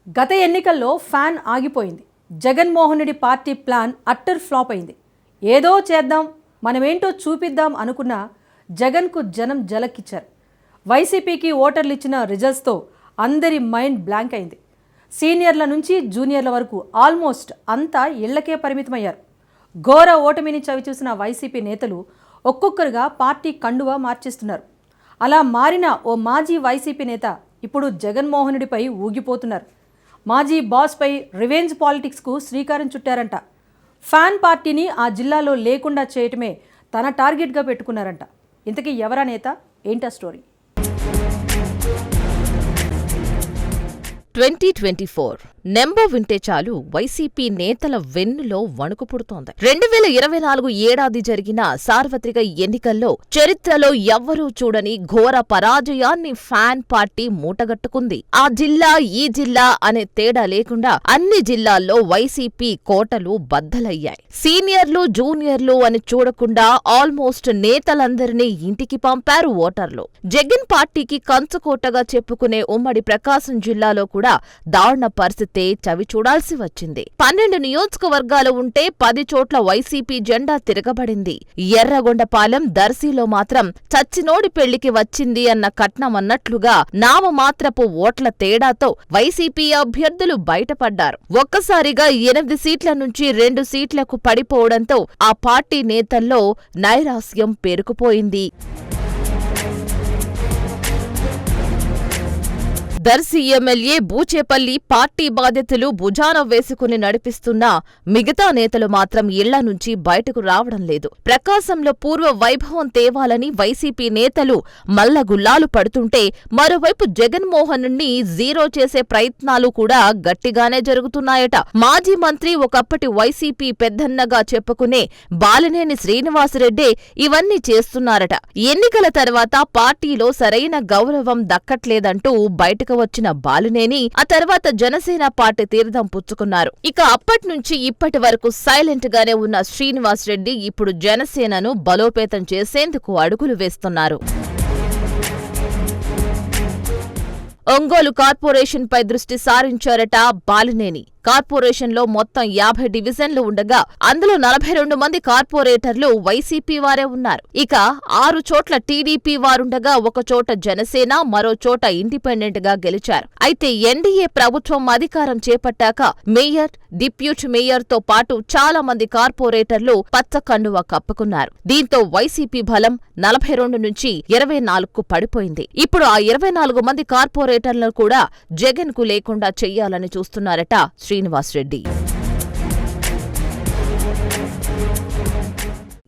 గత ఎన్నికల్లో ఫ్యాన్ ఆగిపోయింది. Jaganmohan Reddy party plan utter flop అయింది. ఏదో చేద్దాం, మనమేంటో చూపిద్దాం అనుకున్న జగన్కు జనం జలక్కిచ్చారు. వైసీపీకి ఓటర్లు ఇచ్చిన రిజల్ట్స్తో అందరి మైండ్ బ్లాంక్ అయింది. సీనియర్ల నుంచి జూనియర్ల వరకు ఆల్మోస్ట్ అంతా ఇళ్లకే పరిమితమయ్యారు. ఘోర ఓటమిని చవిచూసిన వైసీపీ నేతలు ఒక్కొక్కరుగా పార్టీ కండువా మార్చేస్తున్నారు. అలా మారిన ఓ మాజీ వైసీపీ నేత ఇప్పుడు జగన్మోహన్ రెడ్డిపై ఊగిపోతున్నారు. మాజీ బాస్పై రివెంజ్ పాలిటిక్స్కు శ్రీకారం చుట్టారంట. ఫ్యాన్ పార్టీని ఆ జిల్లాలో లేకుండా చేయటమే తన టార్గెట్గా పెట్టుకున్నారంట. ఇంతకీ ఎవరా నేత, ఏంటా స్టోరీ? 2024 నెంబర్ వింటే చాలు వైసీపీ నేతల వెన్నులో వణుకు పుడుతోంది. 2024 ఏడాది జరిగిన సార్వత్రిక ఎన్నికల్లో చరిత్రలో ఎవ్వరూ చూడని ఘోర పరాజయాన్ని ఫ్యాన్ పార్టీ మూటగట్టుకుంది. ఆ జిల్లా ఈ జిల్లా అనే తేడా లేకుండా అన్ని జిల్లాల్లో వైసీపీ కోటలు బద్దలయ్యాయి. సీనియర్లు జూనియర్లు అని చూడకుండా ఆల్మోస్ట్ నేతలందరినీ ఇంటికి పంపారు ఓటర్లు. జగన్ పార్టీకి కంచుకోటగా చెప్పుకునే ఉమ్మడి ప్రకాశం జిల్లాలో కూడా దారుణ పరిస్థితి చవి చూడాల్సి వచ్చింది. 12 నియోజకవర్గాలు ఉంటే 10 చోట్ల వైసీపీ జెండా తిరగబడింది. ఎర్రగొండపాలెం, దర్శిలో మాత్రం చచ్చినోడి పెళ్లికి వచ్చింది అన్న కట్నమన్నట్లుగా నామమాత్రపు ఓట్ల తేడాతో వైసీపీ అభ్యర్థులు బయటపడ్డారు. ఒక్కసారిగా 8 సీట్ల నుంచి 2 సీట్లకు పడిపోవడంతో ఆ పార్టీ నేతల్లో నైరాస్యం పేరుకుపోయింది. దర్శి ఎమ్మెల్యే బూచేపల్లి పార్టీ బాధ్యతలు భుజాన వేసుకుని నడిపిస్తున్నా మిగతా నేతలు మాత్రం ఇళ్ల నుంచి బయటకు రావడం లేదు. ప్రకాశంలో పూర్వ వైభవం తేవాలని వైసీపీ నేతలు మల్లగుల్లాలు పడుతుంటే మరోవైపు జగన్మోహన్ ని జీరో చేసే ప్రయత్నాలు కూడా గట్టిగానే జరుగుతున్నాయట. మాజీ మంత్రి, ఒకప్పటి వైసీపీ పెద్దన్నగా చెప్పుకునే బాలినేని శ్రీనివాసరెడ్డే ఇవన్నీ చేస్తున్నారట. ఎన్నికల తర్వాత పార్టీలో సరైన గౌరవం దక్కట్లేదంటూ బయటకు వచ్చిన బాలినేని ఆ తర్వాత జనసేన పార్టీ తీర్థం పుచ్చుకున్నారు. ఇక అప్పట్నుంచి ఇప్పటి వరకు సైలెంట్ గానే ఉన్న శ్రీనివాస్ రెడ్డి ఇప్పుడు జనసేనను బలోపేతం చేసేందుకు అడుగులు వేస్తున్నారు. ఒంగోలు కార్పొరేషన్పై దృష్టి సారించారట బాలినేని. కార్పొరేషన్లో మొత్తం 50 డివిజన్లు ఉండగా అందులో 42 మంది కార్పొరేటర్లు వైసీపీ వారే ఉన్నారు. ఇక 6 చోట్ల టీడీపీ వారుండగా 1 చోట జనసేన, మరో చోట ఇండిపెండెంట్ గా గెలిచారు. అయితే ఎన్డీఏ ప్రభుత్వం అధికారం చేపట్టాక మేయర్, డిప్యూటీ మేయర్ తో పాటు చాలా మంది కార్పొరేటర్లు పచ్చకండువా కప్పుకున్నారు. దీంతో వైసీపీ బలం 42 నుంచి 24కు పడిపోయింది. ఇప్పుడు ఆ 24 మంది కార్పొరేటర్లను కూడా జగన్ కు లేకుండా చెయ్యాలని చూస్తున్నారట శ్రీనివాస్ రెడ్డి.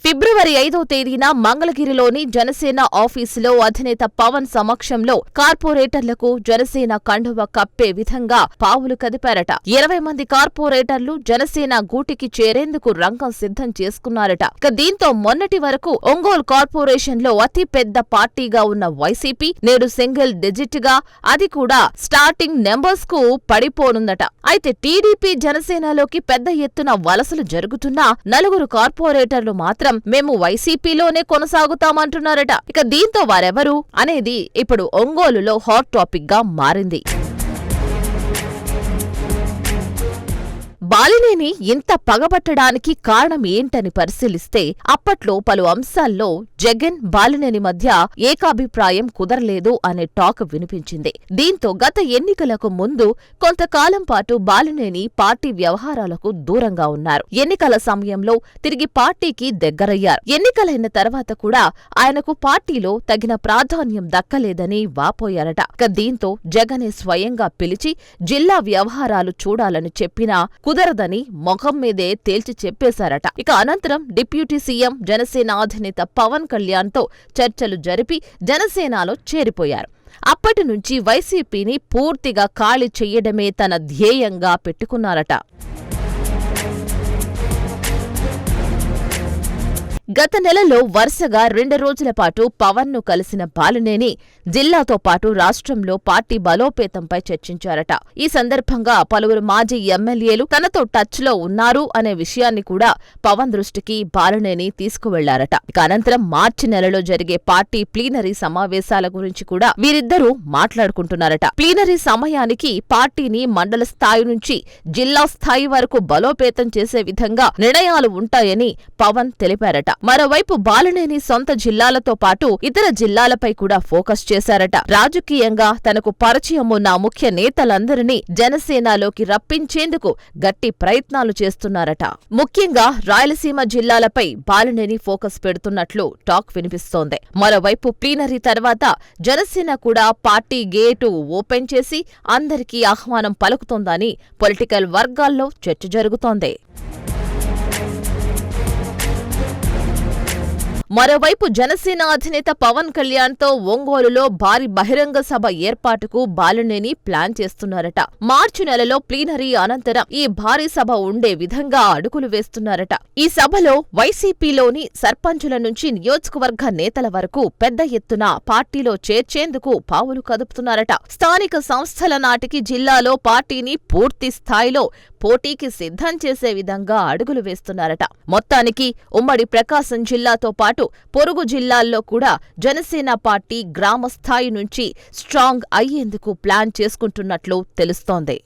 ఫిబ్రవరి 5వ తేదీన మంగళగిరిలోని జనసేన ఆఫీసులో అధినేత పవన్ సమక్షంలో కార్పొరేటర్లకు జనసేన కండువా కప్పే విధంగా పావులు కదిపారట. 20 మంది కార్పొరేటర్లు జనసేన గూటికి చేరేందుకు రంగం సిద్ధం చేసుకున్నారట. దీంతో మొన్నటి వరకు ఒంగోలు కార్పొరేషన్లో అతి పెద్ద పార్టీగా ఉన్న వైసీపీ నేడు సింగిల్ డిజిట్ గా, అది కూడా స్టార్టింగ్ నెంబర్స్ కు పడిపోనుందట. అయితే టీడీపీ జనసేనలోకి పెద్ద ఎత్తున వలసలు జరుగుతున్నా 4 కార్పొరేటర్లు మాత్రం మేము వైసీపీలోనే కొనసాగుతామంటున్నారట. ఇక దీంతో వారెవరు అనేది ఇప్పుడు ఒంగోలులో హాట్ టాపిక్ గా మారింది. బాలినేని ఇంత పగబట్టడానికి కారణం ఏంటని పరిశీలిస్తే అప్పట్లో పలు అంశాల్లో జగన్, బాలినేని మధ్య ఏకాభిప్రాయం కుదరలేదు అనే టాక్ వినిపించింది. దీంతో గత ఎన్నికలకు ముందు కొంతకాలం పాటు బాలినేని పార్టీ వ్యవహారాలకు దూరంగా ఉన్నారు. ఎన్నికల సమయంలో తిరిగి పార్టీకి దగ్గరయ్యారు. ఎన్నికలైన తర్వాత కూడా ఆయనకు పార్టీలో తగిన ప్రాధాన్యం దక్కలేదని వాపోయారట. దీంతో జగనే స్వయంగా పిలిచి జిల్లా వ్యవహారాలు చూడాలని చెప్పినా కుదరదని మొఖం మీదే తేల్చి చెప్పేశారట. ఇక అనంతరం డిప్యూటీ సీఎం, జనసేన అధినేత పవన్ కళ్యాణ్ తో చర్చలు జరిపి జనసేనలో చేరిపోయారు. అప్పటి నుంచి వైసీపీని పూర్తిగా ఖాళీ చెయ్యడమే తన ధ్యేయంగా పెట్టుకున్నారట. గత నెలలో వరుసగా 2 రోజుల పాటు పవన్ ను కలిసిన బాలినేని జిల్లాతో పాటు రాష్ట్రంలో పార్టీ బలోపేతంపై చర్చించారట. ఈ సందర్భంగా పలువురు మాజీ ఎమ్మెల్యేలు తనతో టచ్ లో ఉన్నారు అనే విషయాన్ని కూడా పవన్ దృష్టికి బాలినేని తీసుకువెళ్లారట. ఇక అనంతరం మార్చి నెలలో జరిగే పార్టీ ప్లీనరీ సమావేశాల గురించి కూడా వీరిద్దరూ మాట్లాడుకుంటున్నారట. ప్లీనరీ సమయానికి పార్టీని మండల స్థాయి నుంచి జిల్లా స్థాయి వరకు బలోపేతం చేసే విధంగా నిర్ణయాలు ఉంటాయని పవన్ తెలిపారట. మరోవైపు బాలినేని సొంత జిల్లాలతో పాటు ఇతర జిల్లాలపై కూడా ఫోకస్ చేశారట. రాజకీయంగా తనకు పరిచయం ఉన్న ముఖ్య నేతలందరినీ జనసేనలోకి రప్పించేందుకు గట్టి ప్రయత్నాలు చేస్తున్నారట. ముఖ్యంగా రాయలసీమ జిల్లాలపై బాలినేని ఫోకస్ పెడుతున్నట్లు టాక్ వినిపిస్తోంది. మరోవైపు ప్లీనరీ తర్వాత జనసేన కూడా పార్టీ గేటు ఓపెన్ చేసి అందరికీ ఆహ్వానం పలుకుతోందని పొలిటికల్ వర్గాల్లో చర్చ జరుగుతోంది. మరోవైపు జనసేన అధినేత పవన్ కళ్యాణ్తో ఒంగోలులో భారీ బహిరంగ సభ ఏర్పాటుకు బాలినేని ప్లాన్ చేస్తున్నారట. మార్చి నెలలో ప్లీనరీ అనంతరం ఈ భారీ సభ ఉండే విధంగా అడుగులు వేస్తున్నారట. ఈ సభలో వైసీపీలోని సర్పంచుల నుంచి నియోజకవర్గ నేతల వరకు పెద్ద ఎత్తున పార్టీలో చేర్చేందుకు పావులు కదుపుతున్నారట. స్థానిక సంస్థల నాటికి జిల్లాలో పార్టీని పూర్తి స్థాయిలో పోటీకి సిద్ధం చేసే విధంగా అడుగులు వేస్తున్నారట. మొత్తానికి ఉమ్మడి ప్రకాశం జిల్లాతో పాటు పొరుగు జిల్లాల్లో కూడా జనసేన పార్టీ గ్రామ స్థాయి నుంచి స్ట్రాంగ్ అయ్యేందుకు ప్లాన్ చేసుకుంటున్నట్లు తెలుస్తోంది.